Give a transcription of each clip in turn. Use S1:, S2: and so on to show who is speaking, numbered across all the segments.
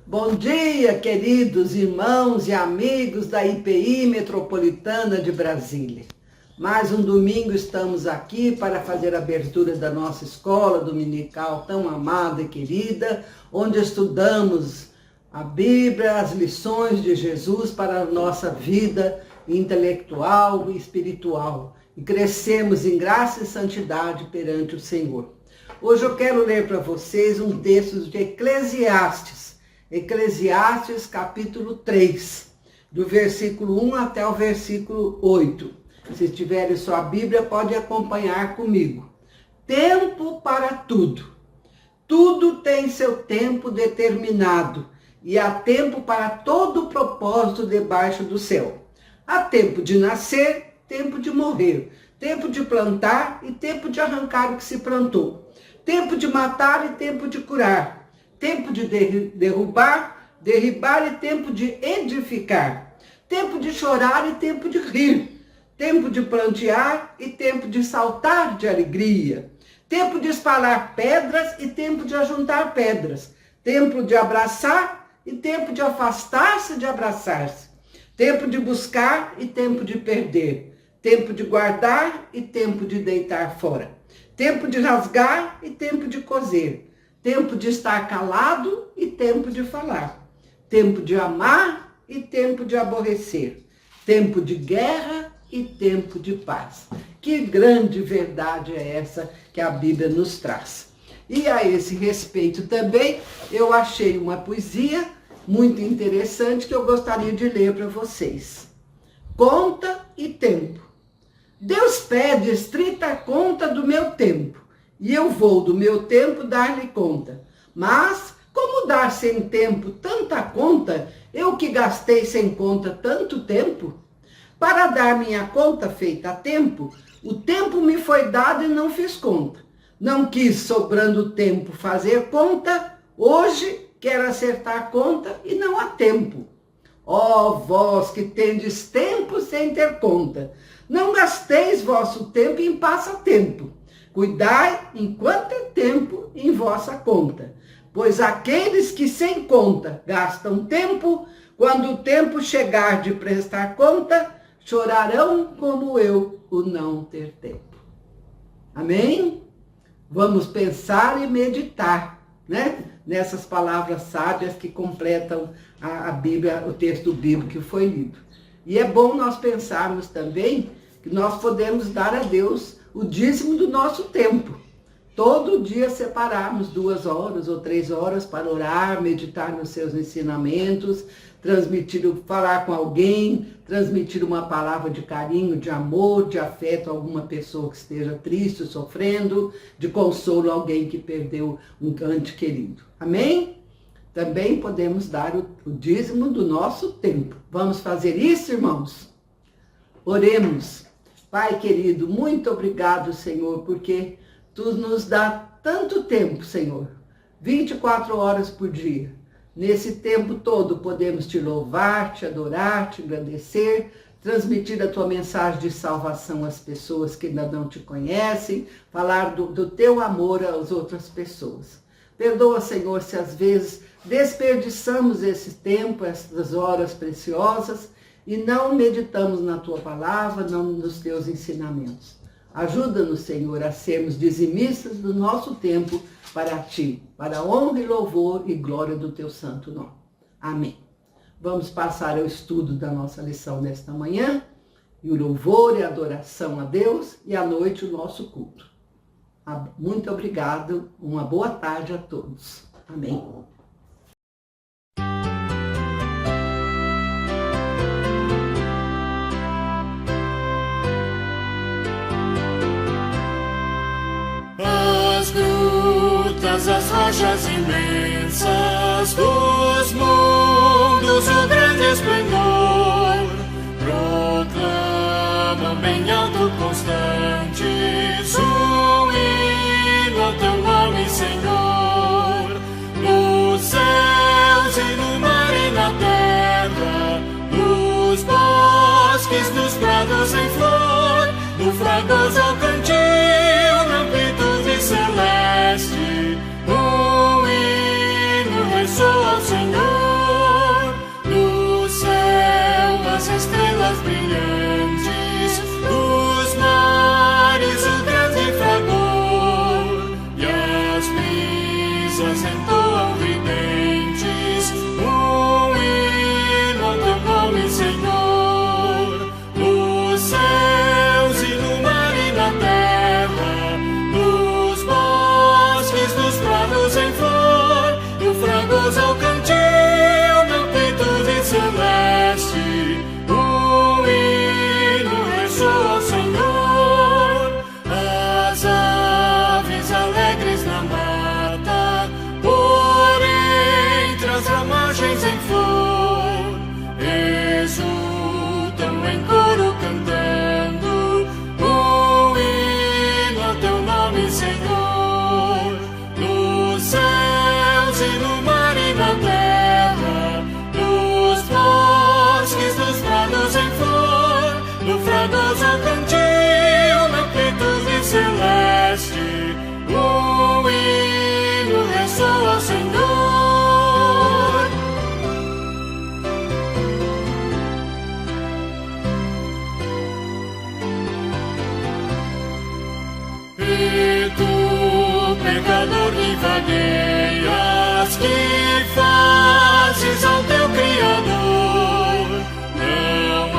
S1: Bom dia, queridos irmãos e amigos da IPI Metropolitana de Brasília. Mais um domingo estamos aqui para fazer a abertura da nossa escola dominical tão amada e querida, onde estudamos a Bíblia, as lições de Jesus para a nossa vida intelectual e espiritual. E crescemos em graça e santidade perante o Senhor. Hoje eu quero ler para vocês um texto de Eclesiastes capítulo 3, do versículo 1 até o versículo 8. Se tiverem sua Bíblia, pode acompanhar comigo. Tempo para tudo. Tudo tem seu tempo determinado, e há tempo para todo o propósito debaixo do céu. Há tempo de nascer, tempo de morrer, tempo de plantar e tempo de arrancar o que se plantou, tempo de matar e tempo de curar, tempo de derrubar e tempo de edificar, tempo de chorar e tempo de rir, tempo de plantear e tempo de saltar de alegria, tempo de espalhar pedras e tempo de ajuntar pedras, tempo de abraçar e tempo de afastar-se de abraçar-se, tempo de buscar e tempo de perder, tempo de guardar e tempo de deitar fora, tempo de rasgar e tempo de coser, tempo de estar calado e tempo de falar, tempo de amar e tempo de aborrecer, tempo de guerra e tempo de paz. Que grande verdade é essa que a Bíblia nos traz. E a esse respeito também, eu achei uma poesia muito interessante que eu gostaria de ler para vocês. Conta e tempo. Deus pede estrita conta do meu tempo, e eu vou do meu tempo dar-lhe conta. Mas como dar sem tempo tanta conta, eu que gastei sem conta tanto tempo? Para dar minha conta feita a tempo, o tempo me foi dado e não fiz conta. Não quis, sobrando tempo, fazer conta, hoje quero acertar conta e não há tempo. Ó vós que tendes tempo sem ter conta, não gasteis vosso tempo em passatempo. Cuidai enquanto é tempo em vossa conta, pois aqueles que sem conta gastam tempo, quando o tempo chegar de prestar conta, chorarão como eu o não ter tempo. Amém? Vamos pensar e meditar, né? Nessas palavras sábias que completam a Bíblia, o texto bíblico que foi lido. E é bom nós pensarmos também que nós podemos dar a Deus o dízimo do nosso tempo. Todo dia separarmos 2 horas ou 3 horas para orar, meditar nos seus ensinamentos, falar com alguém, transmitir uma palavra de carinho, de amor, de afeto a alguma pessoa que esteja triste, sofrendo, de consolo a alguém que perdeu um ente querido. Amém? Também podemos dar o dízimo do nosso tempo. Vamos fazer isso, irmãos? Oremos. Pai querido, muito obrigado, Senhor, porque Tu nos dá tanto tempo, Senhor, 24 horas por dia. Nesse tempo todo podemos Te louvar, Te adorar, Te agradecer, transmitir a Tua mensagem de salvação às pessoas que ainda não Te conhecem, falar do Teu amor às outras pessoas. Perdoa, Senhor, se às vezes desperdiçamos esse tempo, essas horas preciosas, e não meditamos na Tua palavra, não nos Teus ensinamentos. Ajuda-nos, Senhor, a sermos dizimistas do nosso tempo para Ti, para a honra e louvor e glória do Teu santo nome. Amém. Vamos passar ao estudo da nossa lição nesta manhã, e o louvor e a adoração a Deus, e à noite o nosso culto. Muito obrigado, uma boa tarde a todos. Amém.
S2: As rochas imensas dos mundos, o grande esplendor, proclamam bem alto constantes um hino ao Teu nome, Senhor. Nos céus e no mar e na terra, nos bosques, nos prados em flor, no fragoso ao cantil, na amplitude celeste, um hino ressoa vagueias que fazes ao teu Criador, não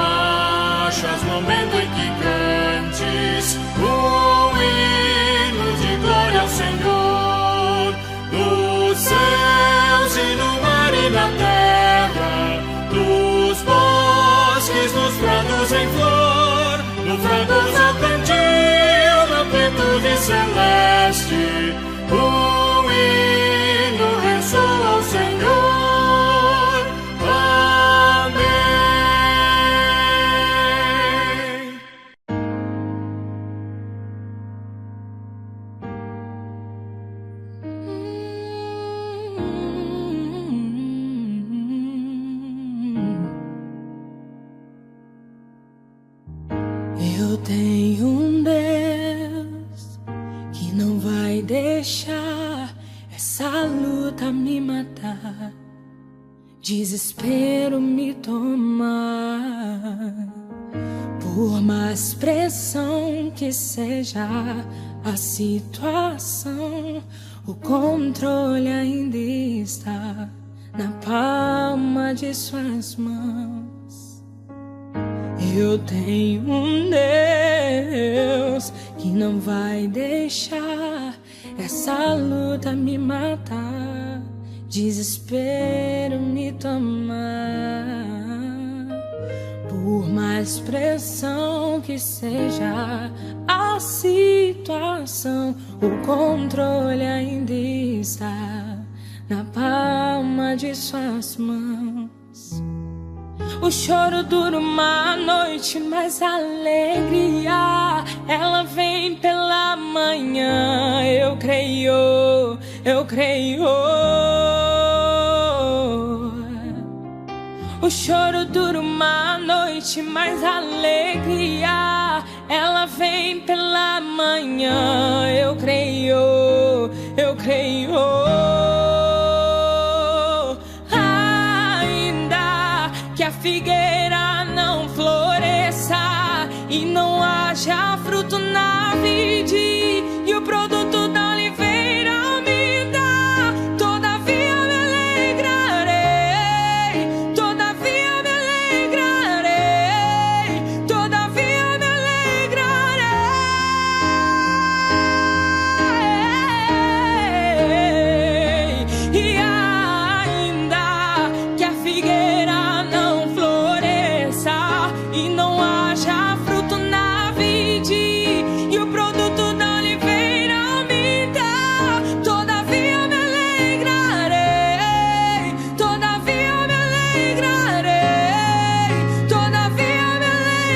S2: achas momento em que cantes um hino de glória ao Senhor. Nos céus e no mar e na terra, nos bosques, nos prados em flor, no fragoso cantil da plenitude celeste, um hino ressoa ao Senhor. Amém.
S3: Eu tenho um Deus que não vai deixar essa luta me matar, desespero me tomar. Por mais pressão que seja a situação, o controle ainda está na palma de suas mãos. Eu tenho um Deus que não vai deixar essa luta me matar, desespero me tomar. Por mais pressão que seja a situação, o controle ainda está na palma de suas mãos. O choro dura uma noite, mas a alegria ela vem pela manhã. Eu creio, eu creio. O choro dura uma noite, mas a alegria ela vem pela manhã. Eu creio, eu creio. Que a figueira não floresça e não haja fruto na vide, e o produto da oliveira me dá, todavia me alegrarei, todavia me alegrarei, todavia me alegrarei. E ainda que a figueira e não haja fruto na vide, e o produto da oliveira me dá, todavia me alegrarei, todavia me alegrarei, todavia me alegrarei.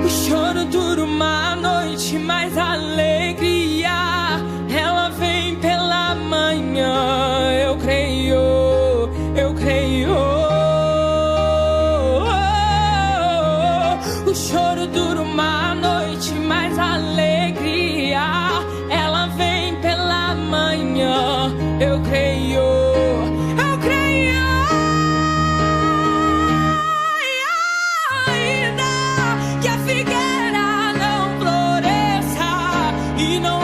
S3: O choro dura uma noite, mas a alegria ela vem pela manhã. Eu creio, eu creio. O choro dura uma noite, mas a alegria ela vem pela manhã. Eu creio, eu creio. Ainda que a figueira não floresça e não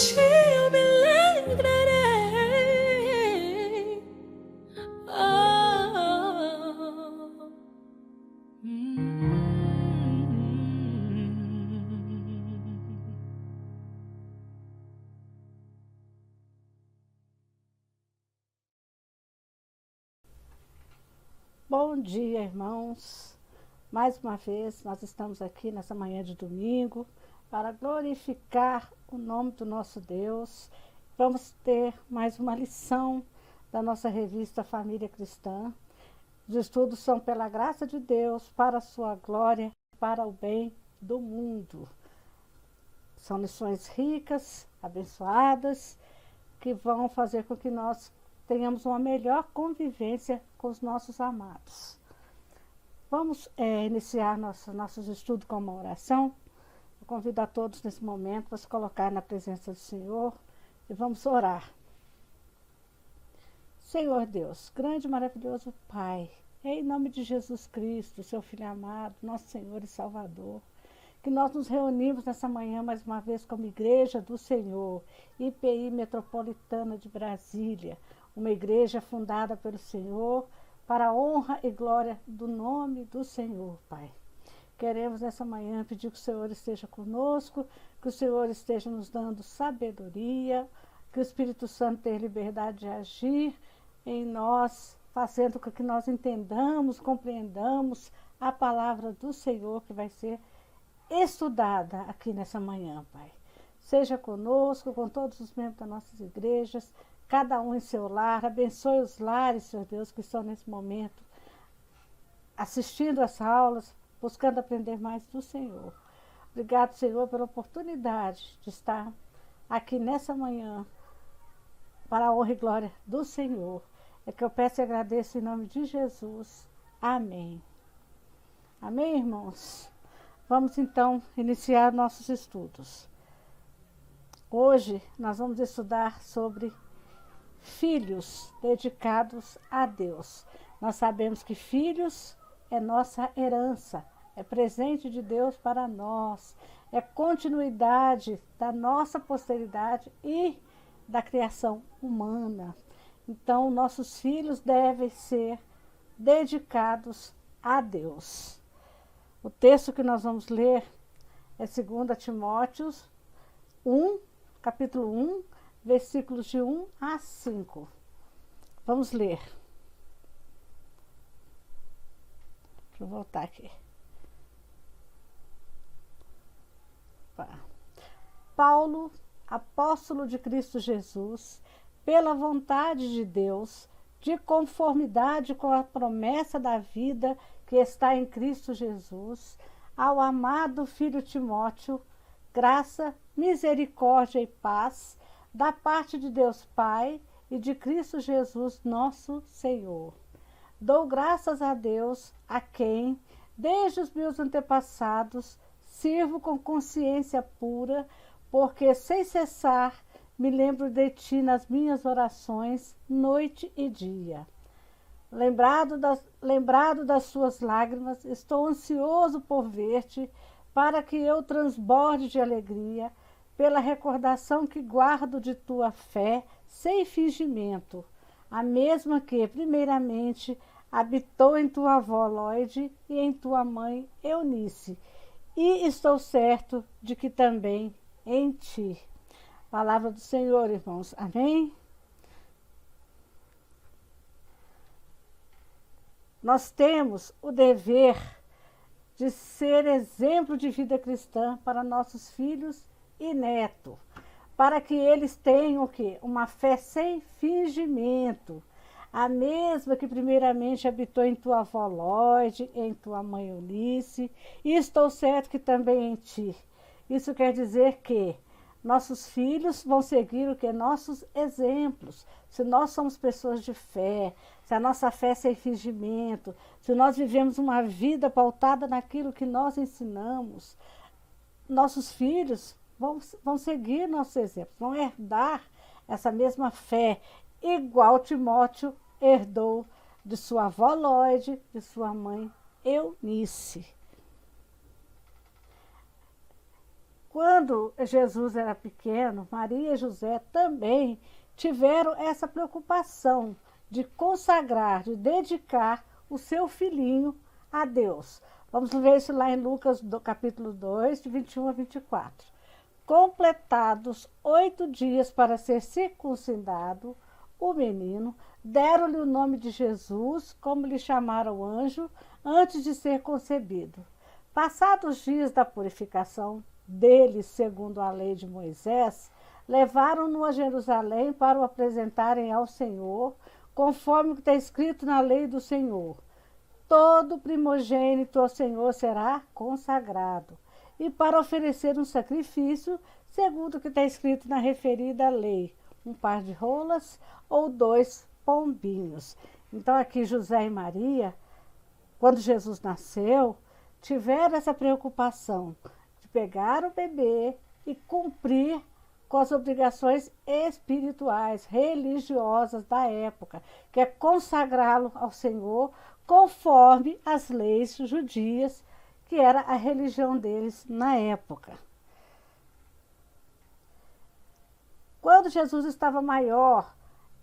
S3: ti eu me alegrarei.
S4: Bom dia, irmãos. Mais uma vez, nós estamos aqui nessa manhã de domingo para glorificar o nome do nosso Deus. Vamos ter mais uma lição da nossa revista Família Cristã. Os estudos são pela graça de Deus, para a sua glória, para o bem do mundo. São lições ricas, abençoadas, que vão fazer com que nós tenhamos uma melhor convivência com os nossos amados. Vamos iniciar nossos estudos com uma oração. Eu convido a todos nesse momento a se colocar na presença do Senhor e vamos orar. Senhor Deus, grande e maravilhoso Pai, em nome de Jesus Cristo, seu Filho amado, nosso Senhor e Salvador, que nós nos reunimos nessa manhã mais uma vez como Igreja do Senhor, IPI Metropolitana de Brasília, uma igreja fundada pelo Senhor para a honra e glória do nome do Senhor, Pai. Queremos nessa manhã pedir que o Senhor esteja conosco, que o Senhor esteja nos dando sabedoria, que o Espírito Santo tenha liberdade de agir em nós, fazendo com que nós entendamos, compreendamos a palavra do Senhor que vai ser estudada aqui nessa manhã, Pai. Seja conosco, com todos os membros das nossas igrejas, cada um em seu lar. Abençoe os lares, Senhor Deus, que estão nesse momento assistindo às aulas, buscando aprender mais do Senhor. Obrigado, Senhor, pela oportunidade de estar aqui nessa manhã para a honra e glória do Senhor. É que eu peço e agradeço em nome de Jesus. Amém. Amém, irmãos? Vamos então iniciar nossos estudos. Hoje nós vamos estudar sobre filhos dedicados a Deus. Nós sabemos que filhos é nossa herança, é presente de Deus para nós, é continuidade da nossa posteridade e da criação humana. Então, nossos filhos devem ser dedicados a Deus. O texto que nós vamos ler é 2 Timóteo 1, capítulo 1, versículos de 1 a 5. Vamos ler. Deixa eu voltar aqui. Paulo, apóstolo de Cristo Jesus, pela vontade de Deus, de conformidade com a promessa da vida que está em Cristo Jesus, ao amado filho Timóteo, graça, misericórdia e paz, da parte de Deus Pai e de Cristo Jesus, nosso Senhor. Dou graças a Deus, a quem, desde os meus antepassados, sirvo com consciência pura, porque sem cessar me lembro de ti nas minhas orações, noite e dia. Lembrado das suas lágrimas, estou ansioso por ver-te, para que eu transborde de alegria, pela recordação que guardo de tua fé, sem fingimento, a mesma que, primeiramente, habitou em tua avó Lóide e em tua mãe Eunice, e estou certo de que também em ti. Palavra do Senhor, irmãos. Amém? Nós temos o dever de ser exemplo de vida cristã para nossos filhos e netos, para que eles tenham o quê? Uma fé sem fingimento, a mesma que primeiramente habitou em tua avó Lóide, em tua mãe Eunice, e estou certo que também em ti. Isso quer dizer que nossos filhos vão seguir o que? Nossos exemplos. Se nós somos pessoas de fé, se a nossa fé é sem fingimento, se nós vivemos uma vida pautada naquilo que nós ensinamos, nossos filhos vão seguir nossos exemplos, vão herdar essa mesma fé, igual Timóteo herdou de sua avó Lóide, de sua mãe Eunice. quando Jesus era pequeno, Maria e José também tiveram essa preocupação de consagrar, de dedicar o seu filhinho a Deus. Vamos ver isso lá em Lucas, do capítulo 2, de 21 a 24. Completados 8 dias para ser circuncidado, o menino, deram-lhe o nome de Jesus, como lhe chamara o anjo, antes de ser concebido. Passados os dias da purificação dele, segundo a lei de Moisés, levaram-no a Jerusalém para o apresentarem ao Senhor, conforme o que está escrito na lei do Senhor. Todo primogênito ao Senhor será consagrado, e para oferecer um sacrifício, segundo o que está escrito na referida lei, um par de rolas ou 2 pombinhos. Então aqui José e Maria, quando Jesus nasceu, tiveram essa preocupação de pegar o bebê e cumprir com as obrigações espirituais, religiosas da época, que é consagrá-lo ao Senhor conforme as leis judias, que era a religião deles na época. Quando Jesus estava maior,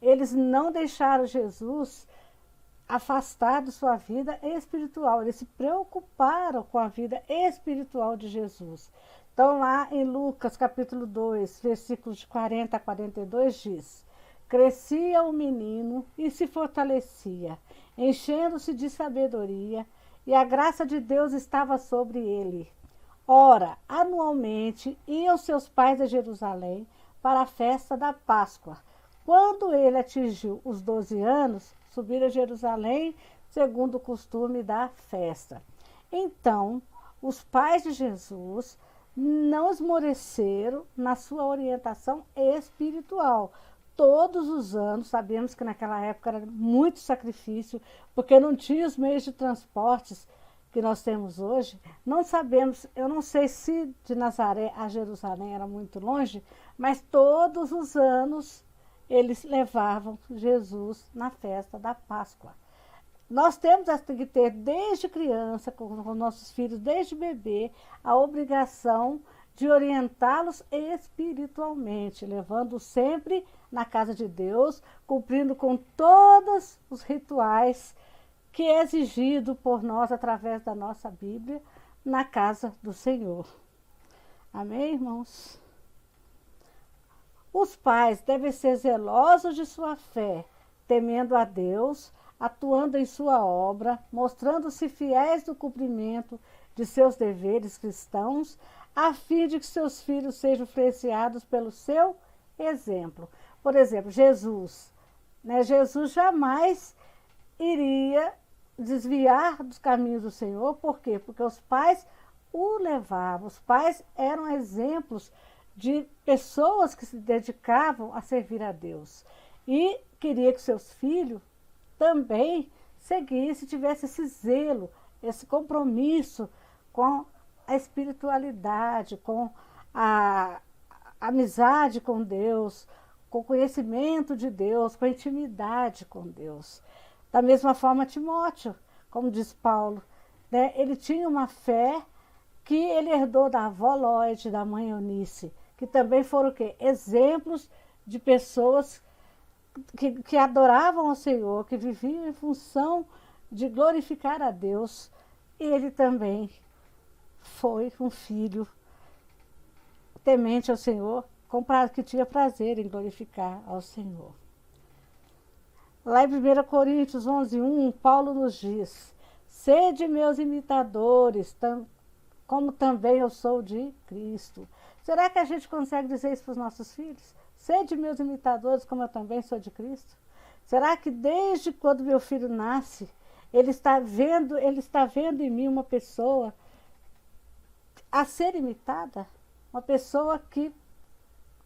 S4: eles não deixaram Jesus afastar de sua vida espiritual. Eles se preocuparam com a vida espiritual de Jesus. Então, lá em Lucas, capítulo 2, versículos de 40 a 42, diz: crescia o menino e se fortalecia, enchendo-se de sabedoria, e a graça de Deus estava sobre ele. Ora, anualmente iam seus pais a Jerusalém para a festa da Páscoa. Quando ele atingiu os 12 anos, subiram a Jerusalém, segundo o costume da festa. Então, os pais de Jesus não esmoreceram na sua orientação espiritual. Todos os anos, sabemos que naquela época era muito sacrifício, porque não tinha os meios de transportes que nós temos hoje. Não sabemos, eu não sei se de Nazaré a Jerusalém era muito longe, mas todos os anos eles levavam Jesus na festa da Páscoa. Nós temos que ter, desde criança, com nossos filhos, desde bebê, a obrigação de orientá-los espiritualmente, levando-os sempre na casa de Deus, cumprindo com todos os rituais que é exigido por nós através da nossa Bíblia na casa do Senhor. Amém, irmãos? Os pais devem ser zelosos de sua fé, temendo a Deus, atuando em sua obra, mostrando-se fiéis no cumprimento de seus deveres cristãos, a fim de que seus filhos sejam influenciados pelo seu exemplo. Por exemplo, Jesus. Jesus jamais iria desviar dos caminhos do Senhor. Por quê? Porque os pais o levavam. Os pais eram exemplos de pessoas que se dedicavam a servir a Deus. E queria que seus filhos também seguissem, tivessem esse zelo, esse compromisso com a espiritualidade, com a amizade com Deus, com o conhecimento de Deus, com a intimidade com Deus. Da mesma forma, Timóteo, como diz Paulo, ele tinha uma fé que ele herdou da avó Lloyd, da mãe Eunice, que também foram o quê? Exemplos de pessoas que adoravam ao Senhor, que viviam em função de glorificar a Deus. E ele também foi um filho temente ao Senhor, que tinha prazer em glorificar ao Senhor. Lá em 1 Coríntios 11:1, Paulo nos diz: sede meus imitadores, como também eu sou de Cristo. Será que a gente consegue dizer isso para os nossos filhos? Sede meus imitadores, como eu também sou de Cristo? Será que desde quando meu filho nasce, ele está vendo em mim uma pessoa a ser imitada? Uma pessoa que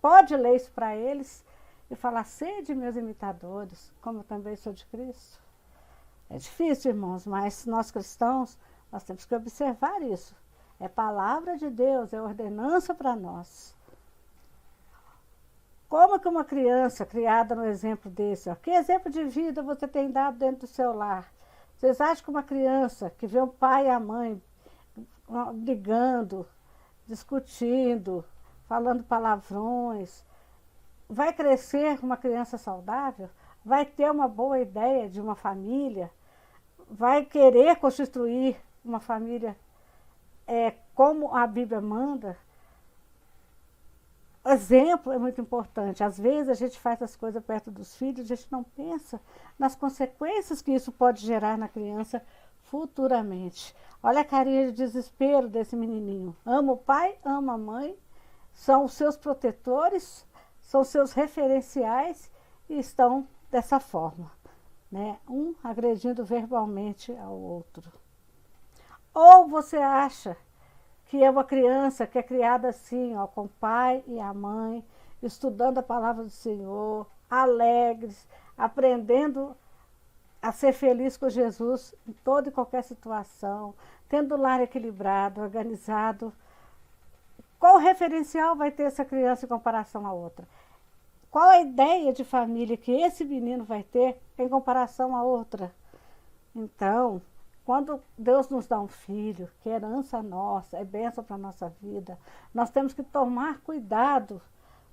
S4: pode ler isso para eles e falar: sede meus imitadores, como eu também sou de Cristo? É difícil, irmãos, mas nós cristãos, nós temos que observar isso. É palavra de Deus, é ordenança para nós. Como que uma criança criada no exemplo desse, que exemplo de vida você tem dado dentro do seu lar? Vocês acham que uma criança que vê o pai e a mãe brigando, discutindo, falando palavrões, vai crescer uma criança saudável? Vai ter uma boa ideia de uma família? Vai querer constituir uma família como a Bíblia manda? Exemplo é muito importante. Às vezes a gente faz as coisas perto dos filhos, a gente não pensa nas consequências que isso pode gerar na criança futuramente. Olha a carinha de desespero desse menininho. Ama o pai, ama a mãe, são os seus protetores, são os seus referenciais e estão dessa forma, né? Um agredindo verbalmente ao outro. Ou você acha que é uma criança que é criada assim, ó, com o pai e a mãe, estudando a palavra do Senhor, alegres, aprendendo a ser feliz com Jesus em toda e qualquer situação, tendo o lar equilibrado, organizado. Qual referencial vai ter essa criança em comparação à outra? Qual a ideia de família que esse menino vai ter em comparação à outra? Então, quando Deus nos dá um filho, que é herança nossa, é bênção para a nossa vida, nós temos que tomar cuidado,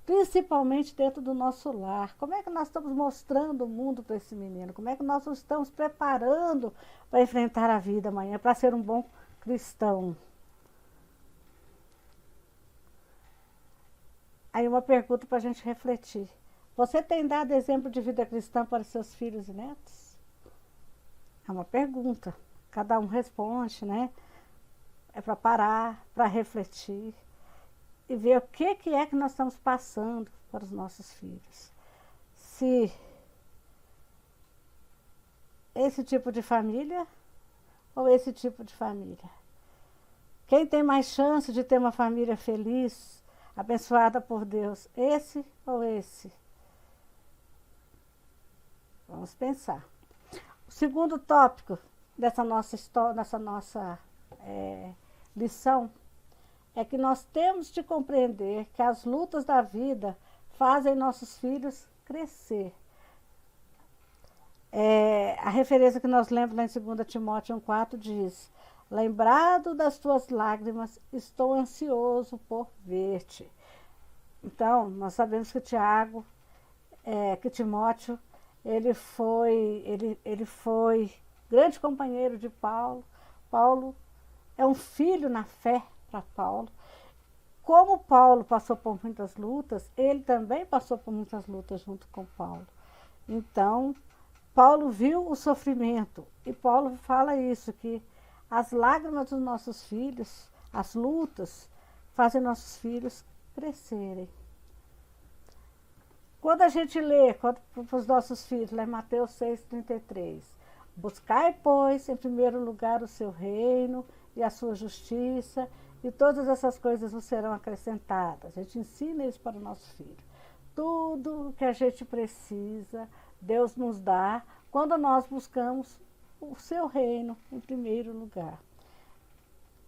S4: principalmente dentro do nosso lar. Como é que nós estamos mostrando o mundo para esse menino? Como é que nós estamos preparando para enfrentar a vida amanhã, para ser um bom cristão? Aí uma pergunta para a gente refletir. Você tem dado exemplo de vida cristã para seus filhos e netos? É uma pergunta. Cada um responde, né? É para parar, para refletir e ver o que é que nós estamos passando para os nossos filhos. Se esse tipo de família ou esse tipo de família. Quem tem mais chance de ter uma família feliz, abençoada por Deus, esse ou esse? Vamos pensar. O segundo tópico dessa nossa história, dessa nossa lição, é que nós temos de compreender que as lutas da vida fazem nossos filhos crescer. A referência que nós lemos lá em 2 Timóteo 1,4 diz: lembrado das tuas lágrimas, estou ansioso por ver-te. Então, nós sabemos que que Timóteo, ele foi grande companheiro de Paulo. Paulo é um filho na fé para Paulo. Como Paulo passou por muitas lutas, ele também passou por muitas lutas junto com Paulo. Então, Paulo viu o sofrimento e Paulo fala isso, que as lágrimas dos nossos filhos, as lutas, fazem nossos filhos crescerem. Quando a gente lê para os nossos filhos, lá em Mateus 6,33, buscai, pois, em primeiro lugar o seu reino e a sua justiça, e todas essas coisas vos serão acrescentadas. A gente ensina isso para o nosso filho. Tudo o que a gente precisa, Deus nos dá quando nós buscamos o seu reino em primeiro lugar.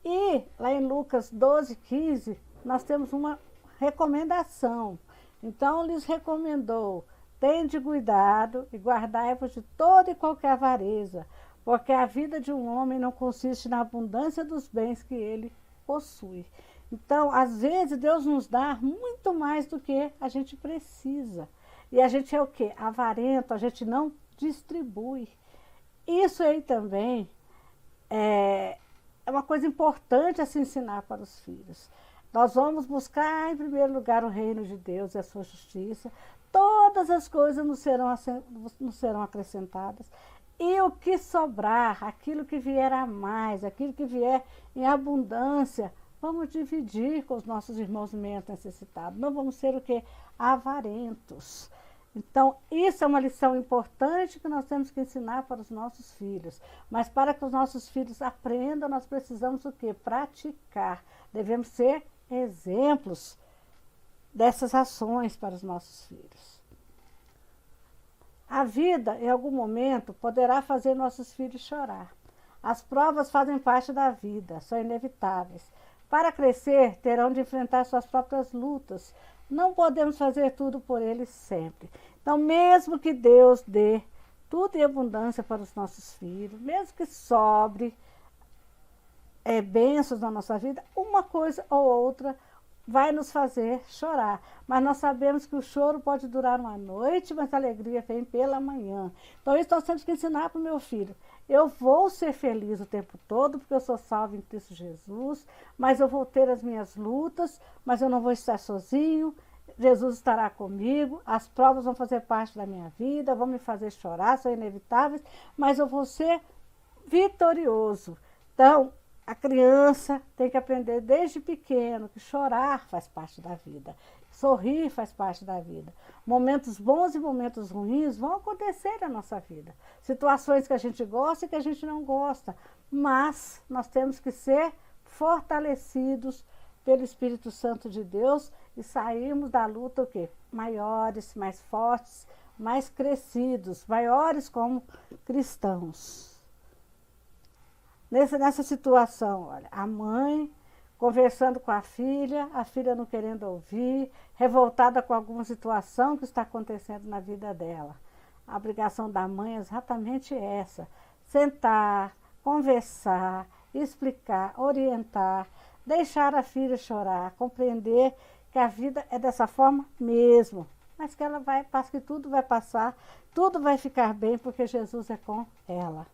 S4: E lá em Lucas 12,15, nós temos uma recomendação. Então, lhes recomendou: tende cuidado e guardai-vos de toda e qualquer avareza, porque a vida de um homem não consiste na abundância dos bens que ele possui. Então, às vezes, Deus nos dá muito mais do que a gente precisa. E a gente é o quê? Avarento, a gente não distribui. Isso aí também é uma coisa importante a se ensinar para os filhos. Nós vamos buscar, em primeiro lugar, o reino de Deus e a sua justiça. Todas as coisas nos serão acrescentadas. E o que sobrar, aquilo que vier a mais, aquilo que vier em abundância, vamos dividir com os nossos irmãos menos necessitados. Não vamos ser o quê? Avarentos. Então, isso é uma lição importante que nós temos que ensinar para os nossos filhos. Mas para que os nossos filhos aprendam, nós precisamos o quê? Praticar. Devemos ser exemplos dessas ações para os nossos filhos. A vida, em algum momento, poderá fazer nossos filhos chorar. As provas fazem parte da vida, são inevitáveis. Para crescer, terão de enfrentar suas próprias lutas. Não podemos fazer tudo por eles sempre. Então, mesmo que Deus dê tudo em abundância para os nossos filhos, mesmo que sobre, bênçãos na nossa vida, uma coisa ou outra vai nos fazer chorar. Mas nós sabemos que o choro pode durar uma noite, mas a alegria vem pela manhã. Então isso nós temos que ensinar para o meu filho. Eu vou ser feliz o tempo todo, porque eu sou salvo em Cristo Jesus, mas eu vou ter as minhas lutas, mas eu não vou estar sozinho. Jesus estará comigo, as provas vão fazer parte da minha vida, vão me fazer chorar, são inevitáveis, mas eu vou ser vitorioso. Então, a criança tem que aprender desde pequeno que chorar faz parte da vida, sorrir faz parte da vida. Momentos bons e momentos ruins vão acontecer na nossa vida. Situações que a gente gosta e que a gente não gosta, mas nós temos que ser fortalecidos pelo Espírito Santo de Deus e sairmos da luta o quê? Maiores, mais fortes, mais crescidos, maiores como cristãos. Nessa situação, olha, a mãe conversando com a filha não querendo ouvir, revoltada com alguma situação que está acontecendo na vida dela. A obrigação da mãe é exatamente essa: sentar, conversar, explicar, orientar, deixar a filha chorar, compreender que a vida é dessa forma mesmo, mas que ela que tudo vai passar, tudo vai ficar bem, porque Jesus é com ela.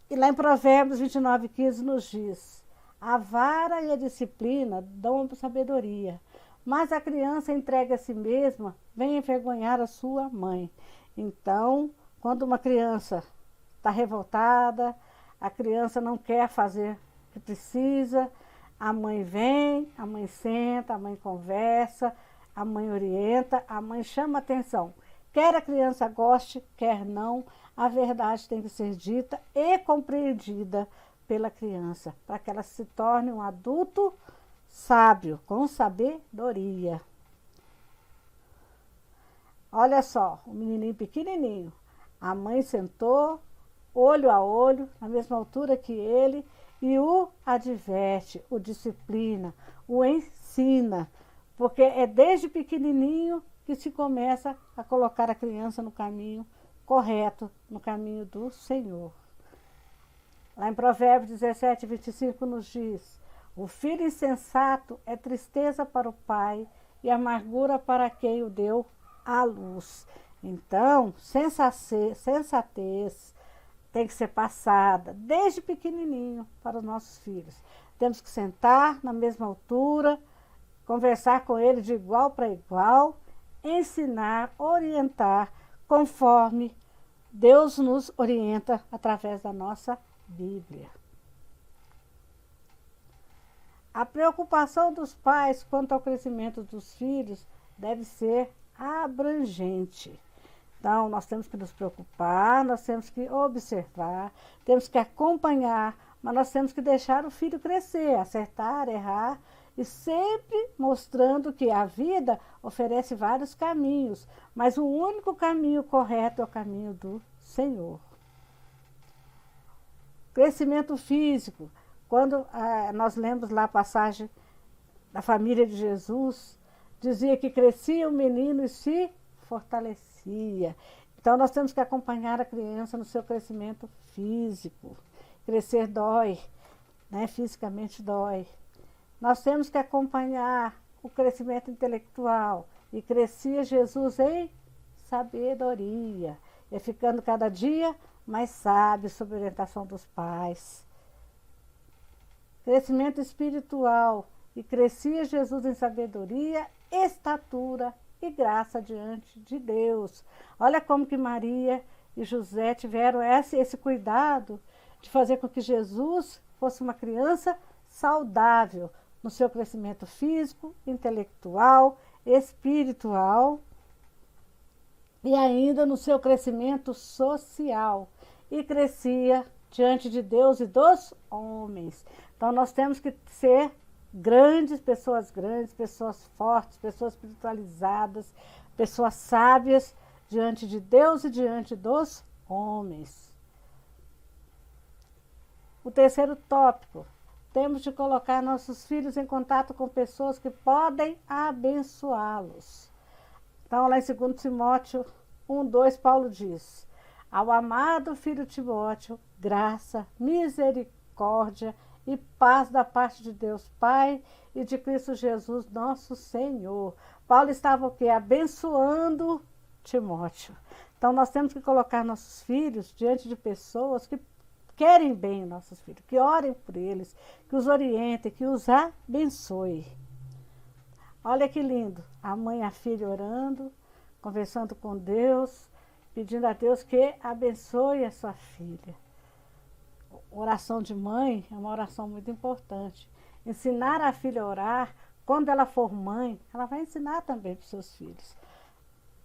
S4: E lá em Provérbios 29:15 nos diz: a vara e a disciplina dão sabedoria, mas a criança entregue a si mesma vem envergonhar a sua mãe. Então, quando uma criança está revoltada, a criança não quer fazer o que precisa, a mãe vem, a mãe senta, a mãe conversa, a mãe orienta, a mãe chama atenção. Quer a criança goste, quer não, a verdade tem que ser dita e compreendida pela criança, para que ela se torne um adulto sábio, com sabedoria. Olha só, o menininho pequenininho, a mãe sentou, olho a olho, na mesma altura que ele, e o adverte, o disciplina, o ensina, porque é desde pequenininho que se começa a colocar a criança no caminho correto, no caminho do Senhor. Lá em Provérbios 17:25 nos diz: o filho insensato é tristeza para o pai e amargura para quem o deu à luz. Então, sensatez tem que ser passada desde pequenininho para os nossos filhos. Temos que sentar na mesma altura, conversar com ele de igual para igual, ensinar, orientar, conforme Deus nos orienta através da nossa Bíblia. A preocupação dos pais quanto ao crescimento dos filhos deve ser abrangente. Então, nós temos que nos preocupar, nós temos que observar, temos que acompanhar, mas nós temos que deixar o filho crescer, acertar, errar, e sempre mostrando que a vida oferece vários caminhos, mas o único caminho correto é o caminho do Senhor. Crescimento físico. Quando nós lemos lá a passagem da família de Jesus, dizia que crescia o menino e se fortalecia. Então nós temos que acompanhar a criança no seu crescimento físico. Crescer dói, né? Fisicamente dói. Nós temos que acompanhar o crescimento intelectual. E crescia Jesus em sabedoria, e ficando cada dia mais sábio sob a orientação dos pais. Crescimento espiritual. E crescia Jesus em sabedoria, estatura e graça diante de Deus. Olha como que Maria e José tiveram esse cuidado de fazer com que Jesus fosse uma criança saudável no seu crescimento físico, intelectual, espiritual e ainda no seu crescimento social. E crescia diante de Deus e dos homens. Então nós temos que ser pessoas grandes, pessoas fortes, pessoas espiritualizadas, pessoas sábias diante de Deus e diante dos homens. O terceiro tópico: temos de colocar nossos filhos em contato com pessoas que podem abençoá-los. Então, lá em 2 Timóteo 1:2, Paulo diz: ao amado filho Timóteo, graça, misericórdia e paz da parte de Deus Pai e de Cristo Jesus, nosso Senhor. Paulo estava o quê? Abençoando Timóteo. Então nós temos que colocar nossos filhos diante de pessoas que querem bem nossos filhos, que orem por eles, que os orientem, que os abençoe. Olha que lindo, a mãe e a filha orando, conversando com Deus, pedindo a Deus que abençoe a sua filha. Oração de mãe é uma oração muito importante. Ensinar a filha a orar, quando ela for mãe, ela vai ensinar também para os seus filhos.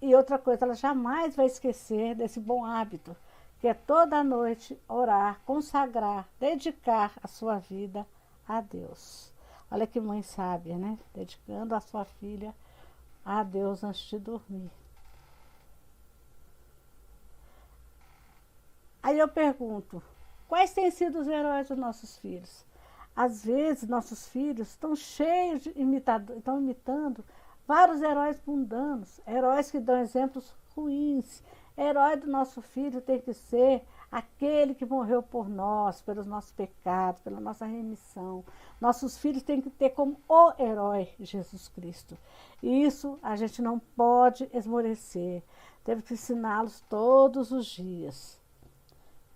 S4: E outra coisa, ela jamais vai esquecer desse bom hábito, que é toda noite orar, consagrar, dedicar a sua vida a Deus. Olha que mãe sábia, né? Dedicando a sua filha a Deus antes de dormir. Aí eu pergunto, quais têm sido os heróis dos nossos filhos? Às vezes, nossos filhos estão cheios de estão imitando vários heróis mundanos, heróis que dão exemplos ruins. Herói do nosso filho tem que ser aquele que morreu por nós, pelos nossos pecados, pela nossa remissão. Nossos filhos têm que ter como o herói Jesus Cristo. E isso a gente não pode esmorecer. Temos que ensiná-los todos os dias.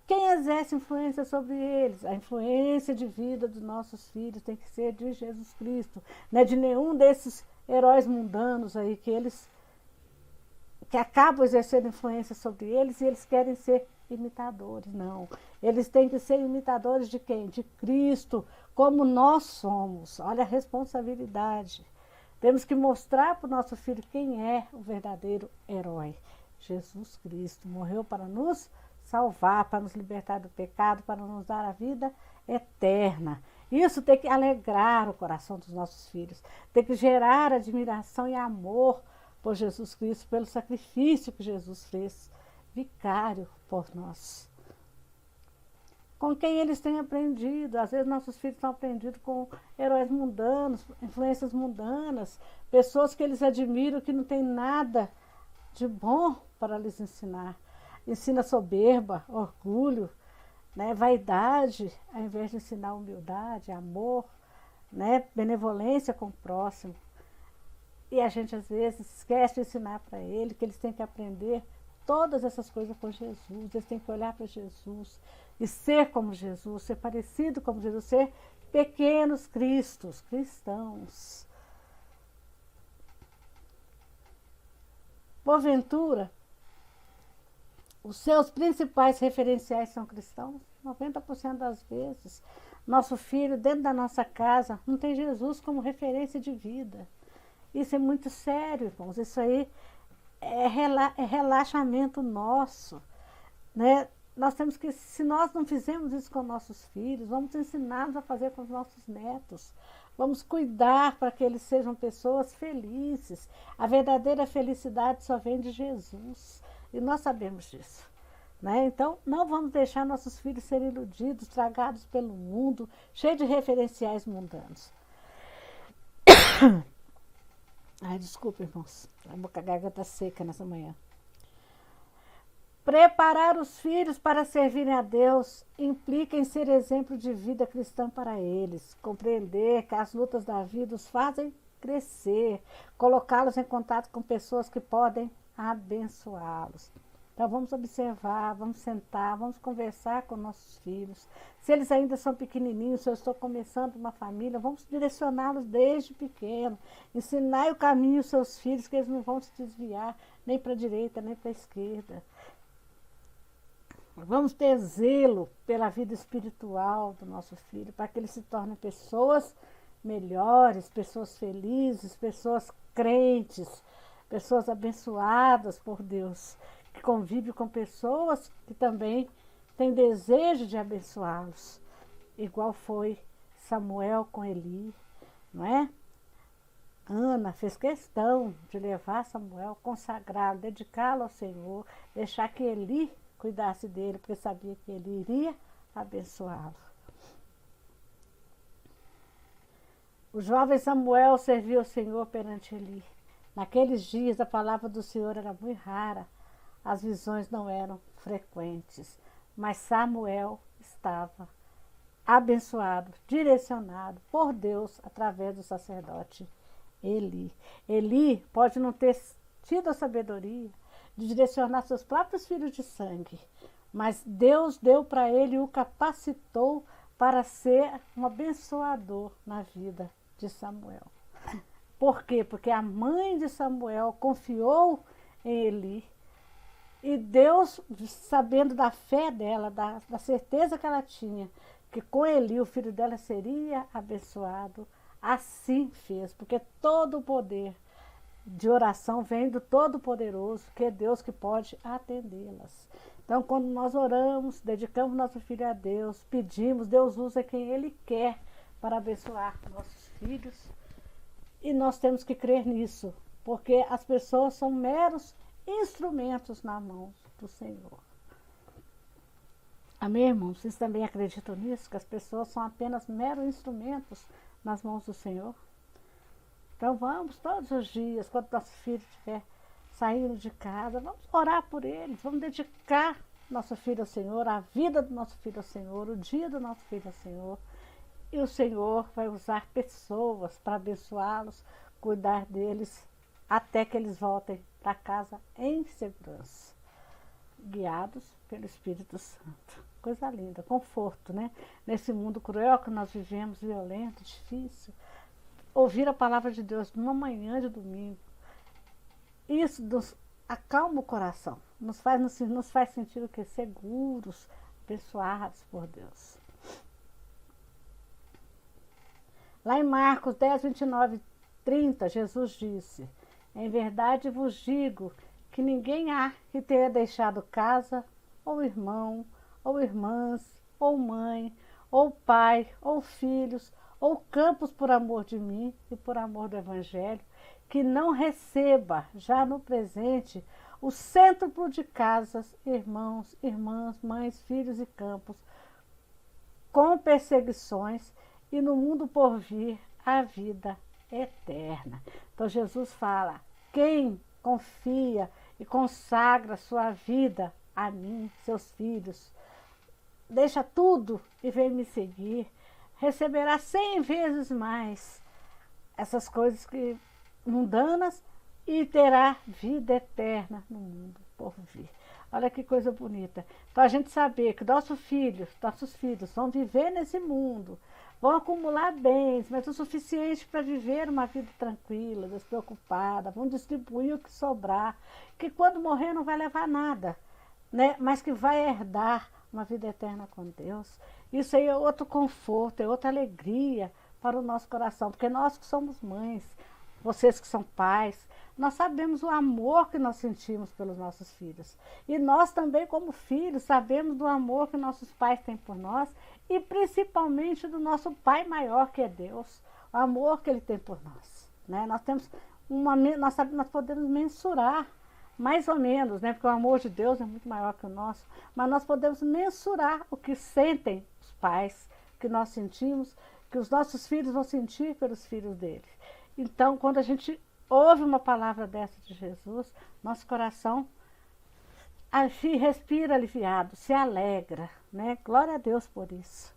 S4: Quem exerce influência sobre eles? A influência de vida dos nossos filhos tem que ser de Jesus Cristo. Não é de nenhum desses heróis mundanos aí que acabam exercendo influência sobre eles e eles querem ser imitadores. Não. Eles têm que ser imitadores de quem? De Cristo, como nós somos. Olha a responsabilidade. Temos que mostrar para o nosso filho quem é o verdadeiro herói. Jesus Cristo morreu para nos salvar, para nos libertar do pecado, para nos dar a vida eterna. Isso tem que alegrar o coração dos nossos filhos, tem que gerar admiração e amor por Jesus Cristo, pelo sacrifício que Jesus fez, vicário por nós. Com quem eles têm aprendido? Às vezes nossos filhos estão aprendendo com heróis mundanos, influências mundanas, pessoas que eles admiram que não tem nada de bom para lhes ensinar. Ensina soberba, orgulho, né, vaidade, ao invés de ensinar humildade, amor, né, benevolência com o próximo. E a gente, às vezes, esquece de ensinar para ele que eles têm que aprender todas essas coisas com Jesus. Eles têm que olhar para Jesus e ser como Jesus, ser parecido como Jesus, ser pequenos cristos, cristãos. Porventura, os seus principais referenciais são cristãos? 90% das vezes. Nosso filho, dentro da nossa casa, não tem Jesus como referência de vida. Isso é muito sério, irmãos. Isso aí é relaxamento nosso, né? Nós temos que, se nós não fizermos isso com nossos filhos, vamos ensiná-los a fazer com os nossos netos. Vamos cuidar para que eles sejam pessoas felizes. A verdadeira felicidade só vem de Jesus. E nós sabemos disso, né? Então, não vamos deixar nossos filhos serem iludidos, tragados pelo mundo, cheios de referenciais mundanos. Ai, desculpa, irmãos. A garganta seca nessa manhã. Preparar os filhos para servirem a Deus implica em ser exemplo de vida cristã para eles. Compreender que as lutas da vida os fazem crescer. Colocá-los em contato com pessoas que podem abençoá-los. Então vamos observar, vamos sentar, vamos conversar com nossos filhos. Se eles ainda são pequenininhos, se eu estou começando uma família, vamos direcioná-los desde pequeno. Ensinar o caminho aos seus filhos, que eles não vão se desviar nem para a direita, nem para a esquerda. Vamos ter zelo pela vida espiritual do nosso filho, para que eles se tornem pessoas melhores, pessoas felizes, pessoas crentes, pessoas abençoadas por Deus, que convivem com pessoas que também têm desejo de abençoá-los, igual foi Samuel com Eli, não é? Ana fez questão de levar Samuel, consagrá-lo, dedicá-lo ao Senhor, deixar que Eli cuidasse dele, porque sabia que ele iria abençoá-lo. O jovem Samuel serviu ao Senhor perante Eli. Naqueles dias a palavra do Senhor era muito rara, as visões não eram frequentes, mas Samuel estava abençoado, direcionado por Deus através do sacerdote Eli. Eli pode não ter tido a sabedoria de direcionar seus próprios filhos de sangue, mas Deus deu para ele e o capacitou para ser um abençoador na vida de Samuel. Por quê? Porque a mãe de Samuel confiou em Eli e Deus, sabendo da fé dela, da certeza que ela tinha, que com Eli o filho dela seria abençoado, assim fez, porque todo o poder de oração vem do Todo-Poderoso, que é Deus que pode atendê-las. Então, quando nós oramos, dedicamos nosso filho a Deus, pedimos, Deus usa quem Ele quer para abençoar nossos filhos. E nós temos que crer nisso, porque as pessoas são meros instrumentos na mão do Senhor. Amém, irmãos? Vocês também acreditam nisso? Que as pessoas são apenas meros instrumentos nas mãos do Senhor? Então vamos todos os dias, quando nosso filho estiver saindo de casa, vamos orar por eles, vamos dedicar nosso filho ao Senhor, a vida do nosso filho ao Senhor, o dia do nosso filho ao Senhor. E o Senhor vai usar pessoas para abençoá-los, cuidar deles, até que eles voltem para casa em segurança, guiados pelo Espírito Santo. Coisa linda, conforto, né? Nesse mundo cruel que nós vivemos, violento, difícil, ouvir a palavra de Deus numa manhã de domingo, isso nos acalma o coração, nos faz sentir o quê? Seguros, abençoados por Deus. Lá em Marcos 10, 29 e 30, Jesus disse: em verdade vos digo que ninguém há que tenha deixado casa, ou irmão, ou irmãs, ou mãe, ou pai, ou filhos, ou campos por amor de mim e por amor do Evangelho, que não receba já no presente o cêntuplo de casas, irmãos, irmãs, mães, filhos e campos, com perseguições, e no mundo por vir a vida eterna. Então Jesus fala: quem confia e consagra sua vida a mim, seus filhos, deixa tudo e vem me seguir, receberá 100 vezes mais essas coisas que mundanas e terá vida eterna no mundo por vir. Olha que coisa bonita. Então a gente saber que nossos filhos vão viver nesse mundo, vão acumular bens, mas o suficiente para viver uma vida tranquila, despreocupada, vão distribuir o que sobrar, que quando morrer não vai levar nada, né? Mas que vai herdar uma vida eterna com Deus. Isso aí é outro conforto, é outra alegria para o nosso coração, porque nós que somos mães, vocês que são pais, nós sabemos o amor que nós sentimos pelos nossos filhos. E nós também, como filhos, sabemos do amor que nossos pais têm por nós e principalmente do nosso Pai maior, que é Deus, o amor que Ele tem por nós, né? Nós podemos mensurar, mais ou menos, né? Porque o amor de Deus é muito maior que o nosso, mas nós podemos mensurar o que sentem os pais, que nós sentimos, que os nossos filhos vão sentir pelos filhos deles. Então, quando a gente ouve uma palavra dessa de Jesus, nosso coração respira aliviado, se alegra, né? Glória a Deus por isso.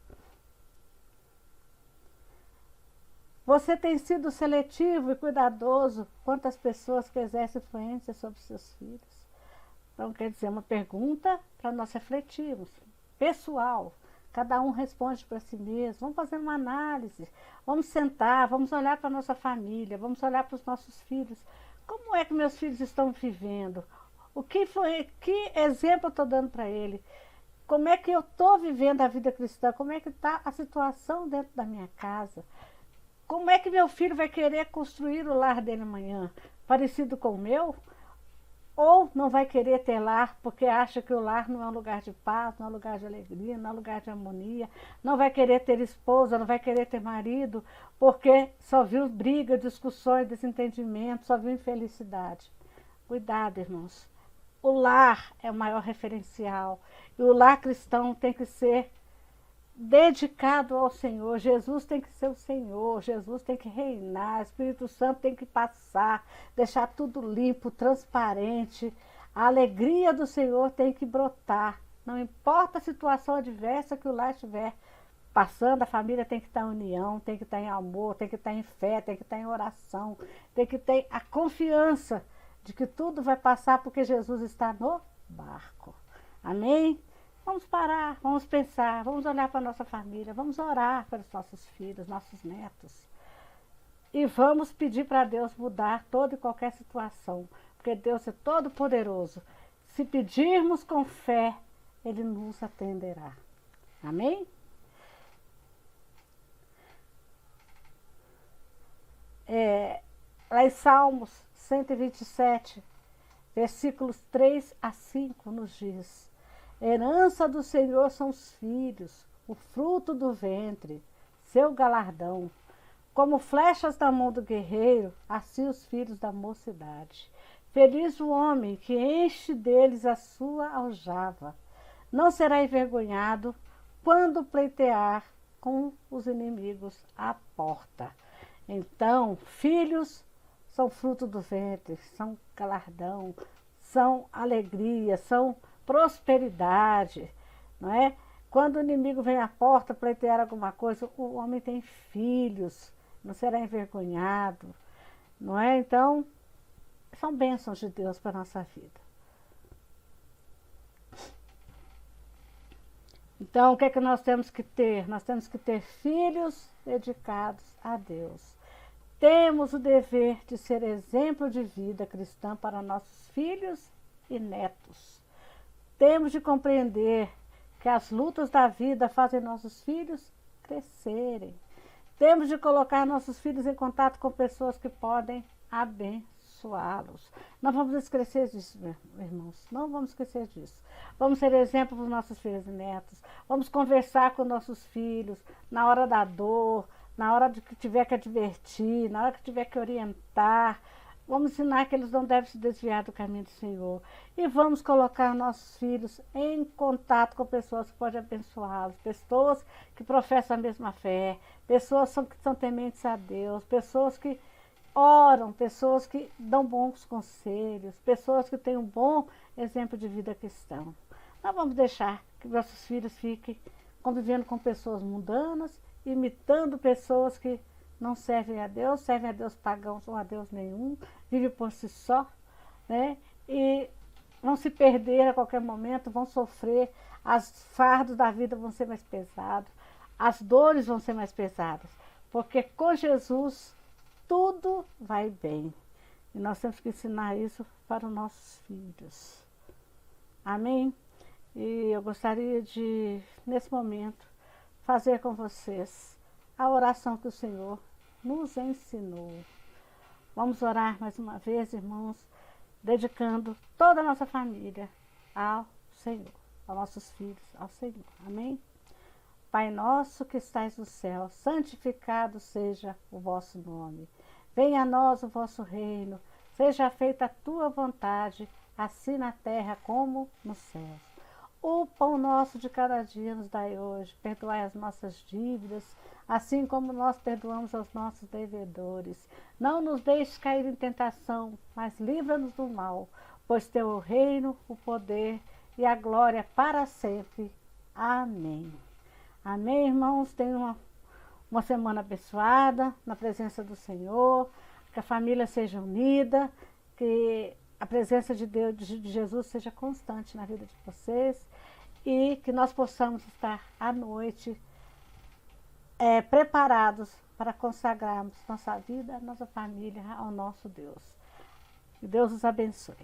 S4: Você tem sido seletivo e cuidadoso quanto às pessoas que exercem influência sobre seus filhos? Então, quer dizer, uma pergunta para nós refletirmos, pessoal. Cada um responde para si mesmo. Vamos fazer uma análise. Vamos sentar, vamos olhar para a nossa família, vamos olhar para os nossos filhos. Como é que meus filhos estão vivendo? Que exemplo eu estou dando para ele? Como é que eu estou vivendo a vida cristã? Como é que está a situação dentro da minha casa? Como é que meu filho vai querer construir o lar dele amanhã? Parecido com o meu? Ou não vai querer ter lar porque acha que o lar não é um lugar de paz, não é um lugar de alegria, não é um lugar de harmonia, não vai querer ter esposa, não vai querer ter marido, porque só viu briga, discussões, desentendimento, só viu infelicidade. Cuidado, irmãos. O lar é o maior referencial e o lar cristão tem que ser dedicado ao Senhor. Jesus tem que ser o Senhor, Jesus tem que reinar, o Espírito Santo tem que passar, deixar tudo limpo, transparente. A alegria do Senhor tem que brotar Não importa a situação adversa que o lar estiver passando, a família tem que estar em união, tem que estar em amor, tem que estar em fé, tem que estar em oração, tem que ter a confiança de que tudo vai passar porque Jesus está no barco. Amém? Vamos parar, vamos pensar, vamos olhar para a nossa família, vamos orar pelos nossos filhos, nossos netos. E vamos pedir para Deus mudar toda e qualquer situação, porque Deus é todo poderoso. Se pedirmos com fé, Ele nos atenderá. Amém? Lá em Salmos 127, versículos 3 a 5, nos diz: herança do Senhor são os filhos, o fruto do ventre, seu galardão. Como flechas da mão do guerreiro, assim os filhos da mocidade. Feliz o homem que enche deles a sua aljava. Não será envergonhado quando pleitear com os inimigos à porta. Então, filhos são fruto do ventre, são galardão, são alegria, são prosperidade, não é? Quando o inimigo vem à porta pleitear alguma coisa, o homem tem filhos, não será envergonhado, não é? Então, são bênçãos de Deus para a nossa vida. Então, o que é que nós temos que ter? Nós temos que ter filhos dedicados a Deus. Temos o dever de ser exemplo de vida cristã para nossos filhos e netos. Temos de compreender que as lutas da vida fazem nossos filhos crescerem. Temos de colocar nossos filhos em contato com pessoas que podem abençoá-los. Não vamos esquecer disso, irmãos. Não vamos esquecer disso. Vamos ser exemplo para os nossos filhos e netos. Vamos conversar com nossos filhos na hora da dor, na hora de que tiver que advertir, na hora que tiver que orientar. Vamos ensinar que eles não devem se desviar do caminho do Senhor. E vamos colocar nossos filhos em contato com pessoas que podem abençoá-los, pessoas que professam a mesma fé, pessoas que são tementes a Deus, pessoas que oram, pessoas que dão bons conselhos, pessoas que têm um bom exemplo de vida cristã. Não vamos deixar que nossos filhos fiquem convivendo com pessoas mundanas, imitando pessoas que não servem a Deus pagãos ou a Deus nenhum, vivem por si só, né? E vão se perder a qualquer momento, vão sofrer, os fardos da vida vão ser mais pesados, as dores vão ser mais pesadas, porque com Jesus tudo vai bem. E nós temos que ensinar isso para os nossos filhos. Amém? E eu gostaria de, nesse momento, fazer com vocês a oração que o Senhor nos ensinou. Vamos orar mais uma vez, irmãos, dedicando toda a nossa família ao Senhor, aos nossos filhos, ao Senhor. Amém? Pai nosso que estais no céu, santificado seja o vosso nome. Venha a nós o vosso reino, seja feita a tua vontade, assim na terra como nos céus. O pão nosso de cada dia nos dai hoje, perdoai as nossas dívidas, assim como nós perdoamos aos nossos devedores. Não nos deixes cair em tentação, mas livra-nos do mal, pois teu é o reino, o poder e a glória para sempre. Amém. Amém, irmãos? Tenham uma semana abençoada, na presença do Senhor, que a família seja unida, que a presença de Deus, de Jesus, seja constante na vida de vocês e que nós possamos estar à noite preparados para consagrarmos nossa vida, nossa família ao nosso Deus. Que Deus os abençoe.